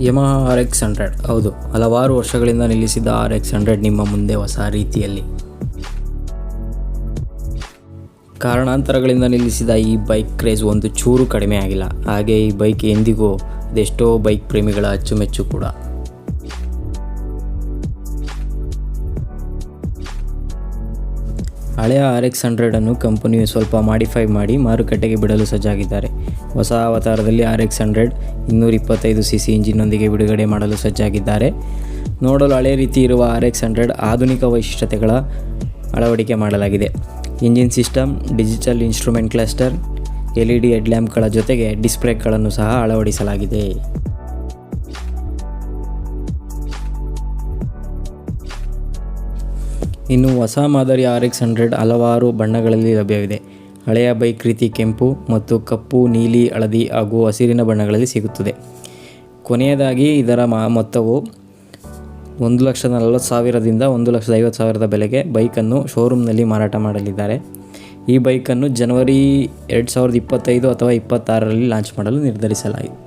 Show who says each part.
Speaker 1: Yamaha RX 100. ಹೌದು, ಹಲವಾರು ವರ್ಷಗಳಿಂದ ನಿಲ್ಲಿಸಿದ RX 100 ನಿಮ್ಮ ಮುಂದೆ ಹೊಸ ರೀತಿಯಲ್ಲಿ. ಕಾರಣಾಂತರಗಳಿಂದ ನಿಲ್ಲಿಸಿದ ಈ ಬೈಕ್ ಕ್ರೇಜ್ ಒಂದು ಚೂರು ಕಡಿಮೆ ಆಗಿಲ್ಲ. ಹಾಗೆ ಈ ಬೈಕ್ ಎಂದಿಗೂ ಅದೆಷ್ಟೋ ಬೈಕ್ ಪ್ರೇಮಿಗಳ ಅಚ್ಚುಮೆಚ್ಚು ಕೂಡ. ಹಳೆಯ RX 100 ಅನ್ನು ಕಂಪನಿಯು ಸ್ವಲ್ಪ ಮಾಡಿಫೈ ಮಾಡಿ ಮಾರುಕಟ್ಟೆಗೆ ಬಿಡಲು ಸಜ್ಜಾಗಿದ್ದಾರೆ. ಹೊಸ ಅವತಾರದಲ್ಲಿ RX 100 225cc ಇಂಜಿನ್ನೊಂದಿಗೆ ಬಿಡುಗಡೆ ಮಾಡಲು ಸಜ್ಜಾಗಿದ್ದಾರೆ. ನೋಡಲು ಹಳೆ ರೀತಿ ಇರುವ RX 100 ಆಧುನಿಕ ವೈಶಿಷ್ಟ್ಯತೆಗಳ ಅಳವಡಿಕೆ ಮಾಡಲಾಗಿದೆ. Engine system, digital instrument cluster, LED ಹೆಡ್ಲ್ಯಾಂಪ್ಗಳ ಜೊತೆಗೆ ಡಿಸ್ಪ್ಲೇಗಳನ್ನು ಸಹ ಅಳವಡಿಸಲಾಗಿದೆ. ಇನ್ನು ಹೊಸ ಮಾದರಿಯ RX 100 ಹಲವಾರು ಬಣ್ಣಗಳಲ್ಲಿ ಲಭ್ಯವಿದೆ. ಹಳೆಯ ಬೈಕ್ ರೀತಿ ಕೆಂಪು ಮತ್ತು ಕಪ್ಪು, ನೀಲಿ, ಹಳದಿ ಹಾಗೂ ಹಸಿರಿನ ಬಣ್ಣಗಳಲ್ಲಿ ಸಿಗುತ್ತದೆ. ಕೊನೆಯದಾಗಿ ಇದರ ಮೊತ್ತವು 1,40,000 ದಿಂದ 1,50,000 ಬೆಲೆಗೆ ಬೈಕನ್ನು ಶೋರೂಮ್ನಲ್ಲಿ ಮಾರಾಟ ಮಾಡಲಿದ್ದಾರೆ. ಈ ಬೈಕನ್ನು ಜನವರಿ 2025 ಅಥವಾ 26ರಲ್ಲಿ ಲಾಂಚ್ ಮಾಡಲು ನಿರ್ಧರಿಸಲಾಗಿದೆ.